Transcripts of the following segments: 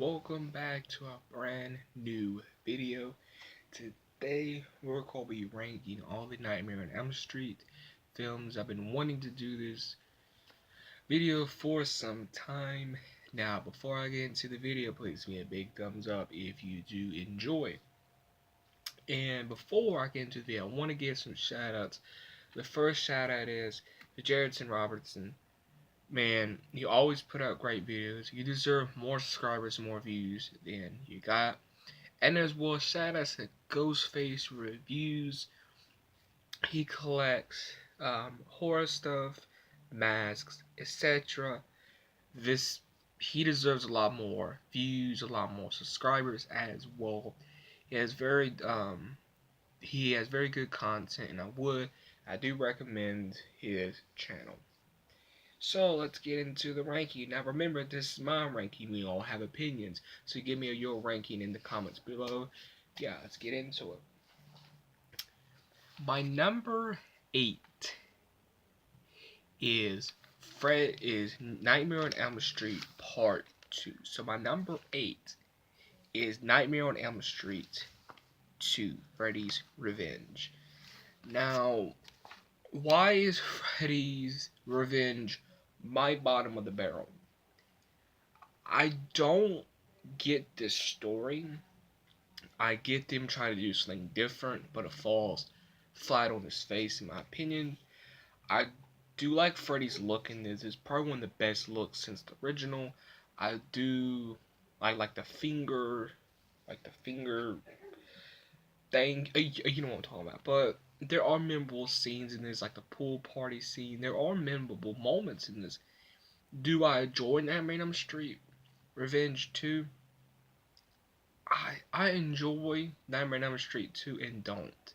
welcome back to a brand new video. Today we're going to be ranking all the Nightmare on Elm Street films. I've been wanting to do this video for some time. Now, before I get into the video, please give me a big thumbs up if you do enjoy. And before I get into the video, I want to give some shout outs. The first shout out is to Jaredson Robertson. Man, you always put out great videos. You deserve more subscribers, more views than you got. And as well, shout out to Ghostface Reviews. He collects horror stuff, masks, etc. He deserves a lot more views, a lot more subscribers as well. He has very good content, and I do recommend his channel. So let's get into the ranking. Now remember, this is my ranking. We all have opinions. So give me your ranking in the comments below. Yeah, let's get into it. My number 8 is Nightmare on Elm Street Part 2. So my number 8 is Nightmare on Elm Street 2, Freddy's Revenge. Now, why is Freddy's Revenge my bottom of the barrel? I don't get this story. I get them trying to do something different, but it falls flat on his face in my opinion. I do like Freddy's look in this. It's probably one of the best looks since the original. I like the finger thing. You know what I'm talking about. But there are memorable scenes in this, like the pool party scene. There are memorable moments in this. Do I enjoy Nightmare on Elm Street Revenge 2? I enjoy Nightmare on Elm Street 2 and don't.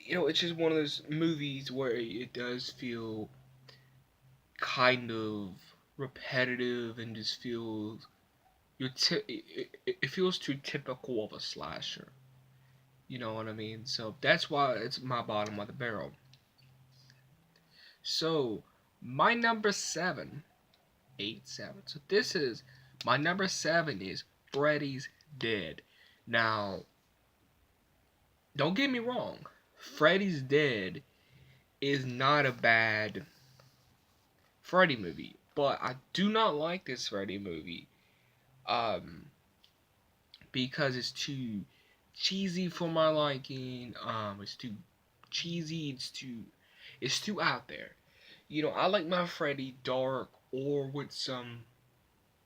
It's just one of those movies where it does feel kind of repetitive and just feels it feels too typical of a slasher. You know what I mean? So that's why it's my bottom of the barrel. So my number 7, 8-7. So this is my number 7 is Freddy's Dead. Now, don't get me wrong. Freddy's Dead is not a bad Freddy movie, but I do not like this Freddy movie because it's too cheesy for my liking. It's too cheesy. It's too out there. I like my Freddy dark or with some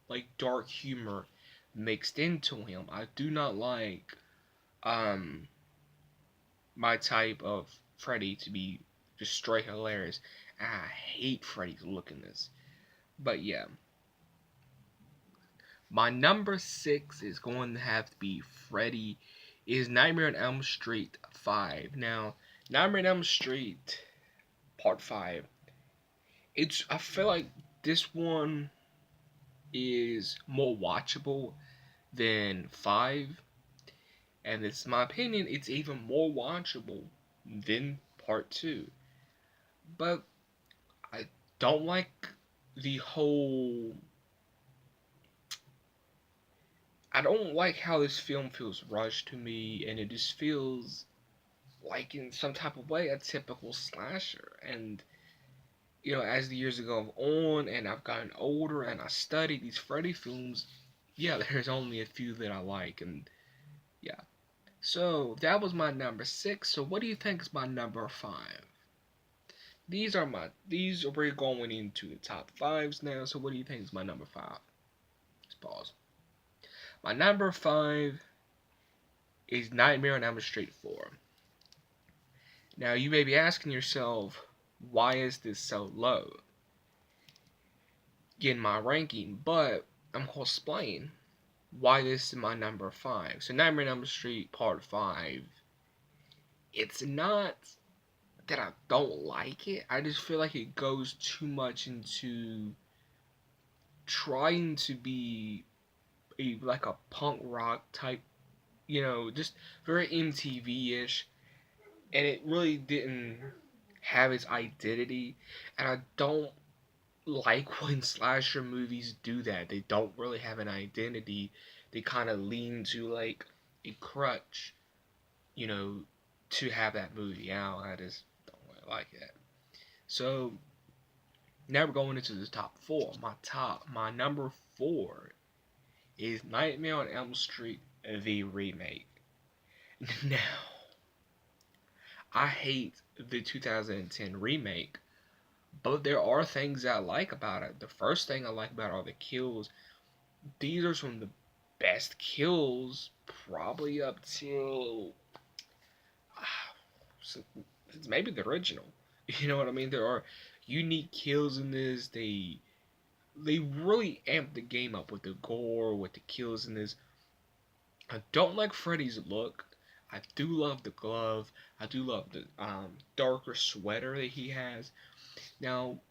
like dark humor mixed into him. I do not like my type of Freddy to be just straight hilarious. I hate Freddy's look in this. But yeah. My number 6 is going to have to be Freddy is Nightmare on Elm Street 5. Now, Nightmare on Elm Street Part 5. I feel like this one is more watchable than 5. And it's my opinion, it's even more watchable than Part 2. But I don't like the whole... I don't like how this film feels rushed to me, and it just feels like in some type of way a typical slasher. And as the years go on and I've gotten older and I study these Freddy films, yeah, there's only a few that I like, and yeah. So that was my number 6. So what do you think is my number 5? We're going into the top 5s now. So what do you think is my number 5? Let's pause. My number 5 is Nightmare on Elm Street 4. Now you may be asking yourself, why is this so low in my ranking? But I'm going to explain why this is my number 5. So Nightmare on Elm Street Part 5, it's not that I don't like it. I just feel like it goes too much into trying to be like a punk rock type, just very MTV-ish, and it really didn't have its identity, and I don't like when slasher movies do that. They don't really have an identity. They kind of lean to like a crutch, you know, to have that movie out. I just don't really like that. So now we're going into the top four. My number four is Nightmare on Elm Street, the remake. Now, I hate the 2010 remake, but there are things I like about it. The first thing I like about it are the kills. These are some of the best kills, probably up till maybe the original. You know what I mean? There are unique kills in this. They really amp the game up with the gore, with the kills in this. I don't like Freddy's look. I do love the glove. I do love the darker sweater that he has. Now,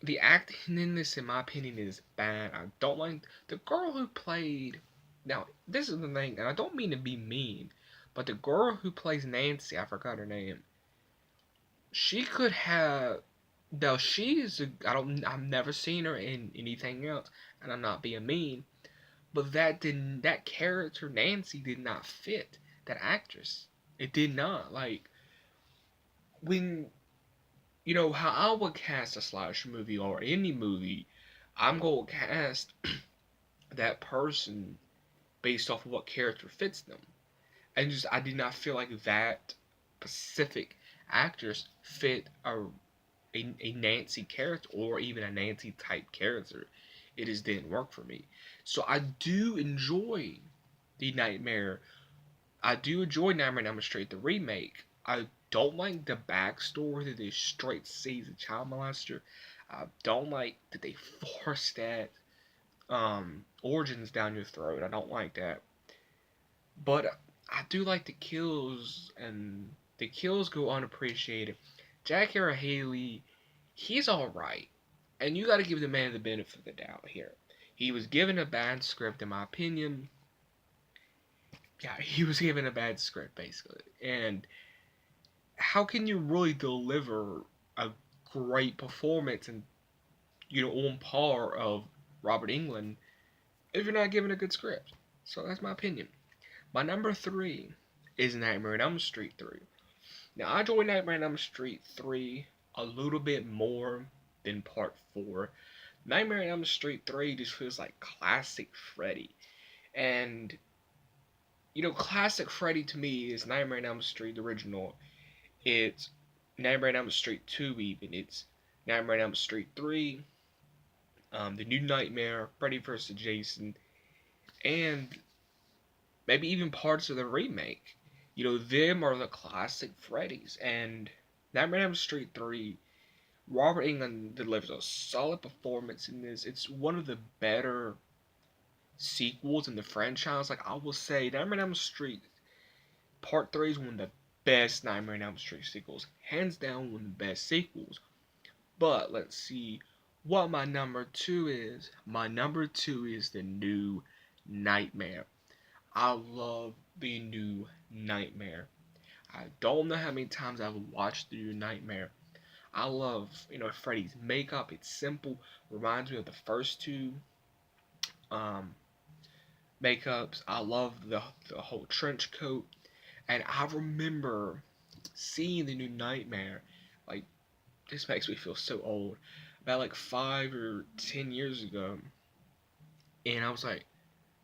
the acting in this, in my opinion, is bad. I don't like the girl who played. Now, this is the thing, and I don't mean to be mean, but the girl who plays Nancy, I forgot her name. She could have. Now, she is. I've never seen her in anything else, and I'm not being mean. But that character Nancy did not fit that actress. It did not. Like when how I would cast a slasher movie or any movie, I'm gonna cast that person based off of what character fits them. And just I did not feel like that specific actress fit a Nancy character or even a Nancy type character. It just didn't work for me. So I do enjoy the Nightmare. I do enjoy Nightmare on Elm Street, the remake. I don't like the backstory that they straight say he's a child molester. I don't like that they force that origins down your throat. I don't like that. But I do like the kills, and the kills go unappreciated. Jack Harry Haley, he's alright. And you gotta give the man the benefit of the doubt here. He was given a bad script, in my opinion. Yeah, he was given a bad script, basically. And how can you really deliver a great performance and, on par of Robert Englund if you're not given a good script? So that's my opinion. My number three is Nightmare on Elm Street 3. Now, I enjoy Nightmare on Elm Street 3 a little bit more than Part 4. Nightmare on Elm Street 3 just feels like classic Freddy. And, classic Freddy to me is Nightmare on Elm Street, the original. It's Nightmare on Elm Street 2 even. It's Nightmare on Elm Street 3, The New Nightmare, Freddy vs. Jason, and maybe even parts of the remake. Them are the classic Freddys. And Nightmare on Elm Street 3, Robert Englund delivers a solid performance in this. It's one of the better sequels in the franchise. Like, I will say, Nightmare on Elm Street Part 3 is one of the best Nightmare on Elm Street sequels. Hands down, one of the best sequels. But, let's see what my number 2 is. My number 2 is The New Nightmare. I love The New Nightmare. I don't know how many times I've watched The New Nightmare. I love, Freddy's makeup. It's simple. Reminds me of the first two makeups. I love the whole trench coat. And I remember seeing The New Nightmare. Like, this makes me feel so old. About like 5 or 10 years ago. And I was like,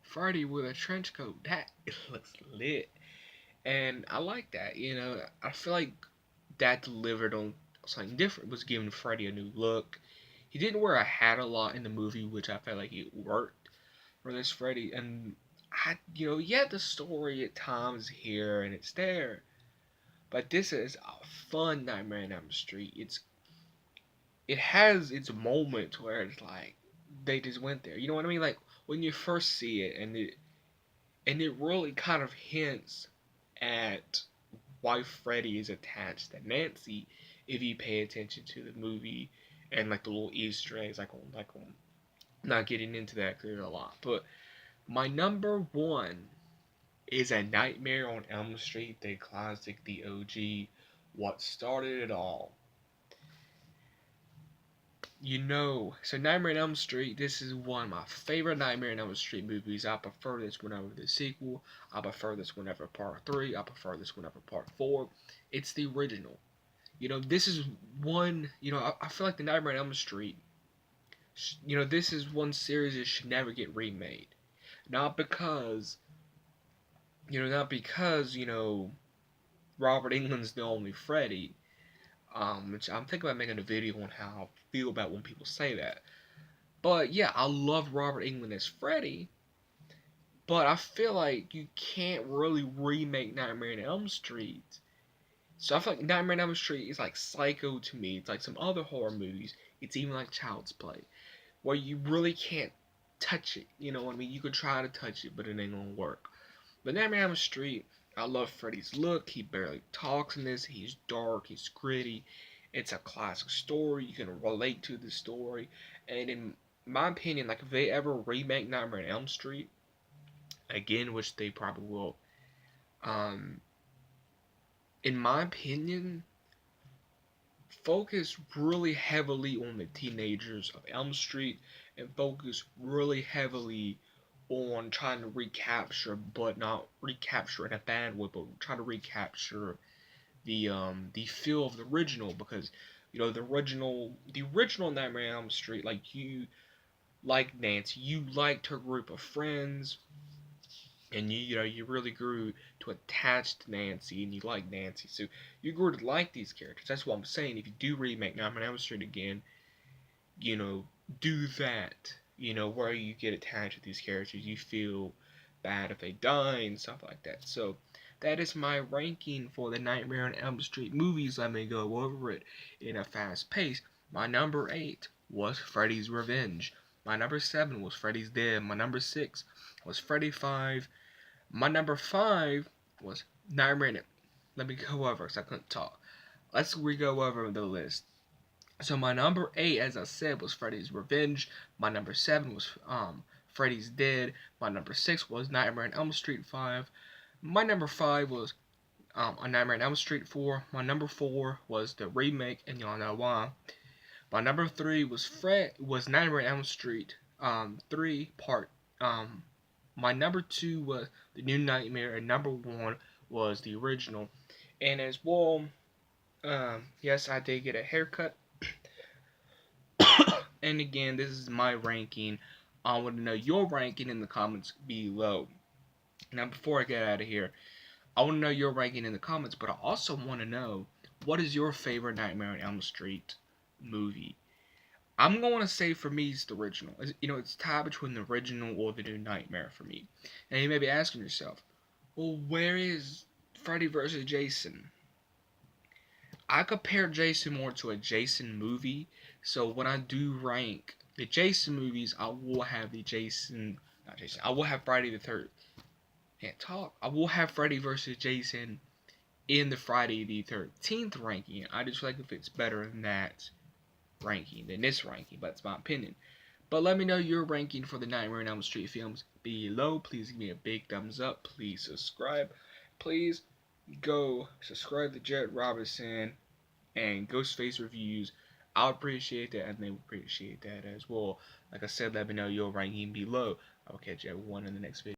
Freddy with a trench coat. That looks lit. And I like that, I feel like that delivered on something different. It was giving Freddy a new look. He didn't wear a hat a lot in the movie, which I felt like it worked for this Freddy. And the story at times here and it's there. But this is a fun Nightmare on Elm Street. It has its moments where it's like they just went there. You know what I mean? Like when you first see it and it really kind of hints at why Freddy is attached to Nancy if you pay attention to the movie and like the little Easter eggs. I'm not getting into that because there's a lot. But my number one is A Nightmare on Elm Street, the classic, the OG, what started it all. So Nightmare on Elm Street, this is one of my favorite Nightmare on Elm Street movies. I prefer this one over the sequel. I prefer this one over part 3. I prefer this one over part 4. It's the original. This is one, I feel like the Nightmare on Elm Street, this is one series that should never get remade. Not because, Robert Englund's the only Freddy. Which I'm thinking about making a video on how I feel about when people say that. But yeah, I love Robert Englund as Freddy, but I feel like you can't really remake Nightmare on Elm Street. So I feel like Nightmare on Elm Street is like Psycho to me. It's like some other horror movies. It's even like Child's Play, where you really can't touch it. You know what I mean? You could try to touch it, but it ain't gonna work. But Nightmare on Elm Street, I love Freddy's look. He barely talks in this. He's dark. He's gritty. It's a classic story. You can relate to the story. And in my opinion, like if they ever remake Nightmare on Elm Street again, which they probably will, um, in my opinion, focus really heavily on the teenagers of Elm Street and focus really heavily on trying to recapture, but not recapture in a bad way, but try to recapture the feel of the original, because the original Nightmare on Elm Street, like you like Nancy, you liked her group of friends, and you really grew to attach to Nancy, and you like Nancy, so you grew to like these characters. That's what I'm saying. If you do remake Nightmare on Elm Street again, do that. Where you get attached to these characters, you feel bad if they die and stuff like that. So that is my ranking for the Nightmare on Elm Street movies. Let me go over it in a fast pace. My number 8 was Freddy's Revenge. My number 7 was Freddy's Dead. My number 6 was Freddy 5. My number 5 was Nightmare. Let me go over because I couldn't talk. Let's go over the list. So my number 8, as I said, was Freddy's Revenge. My number 7 was Freddy's Dead. My number 6 was Nightmare on Elm Street 5. My number 5 was A Nightmare on Elm Street 4. My number 4 was the remake, and y'all know why. My number 3 was Nightmare on Elm Street 3 part. My number 2 was the New Nightmare, and number 1 was the original. And as well, yes, I did get a haircut. And again, this is my ranking. I want to know your ranking in the comments below. Now, before I get out of here, I want to know your ranking in the comments, but I also want to know, what is your favorite Nightmare on Elm Street movie? I'm going to say for me it's the original. It's tied between the original or the New Nightmare for me. And you may be asking yourself, well, where is Freddy vs. Jason? I compare Jason more to a Jason movie, so when I do rank the Jason movies, I will have I will have Friday the 3rd. Can't talk. I will have Freddy vs. Jason in the Friday the 13th ranking. I just feel like it fits better than that ranking, than this ranking, but it's my opinion. But let me know your ranking for the Nightmare on Elm Street films below. Please give me a big thumbs up. Please subscribe. Please go subscribe to Jared Robinson and Ghostface Reviews. I'll appreciate that, and they will appreciate that as well. Like I said, let me know your ranking below. I'll catch everyone in the next video.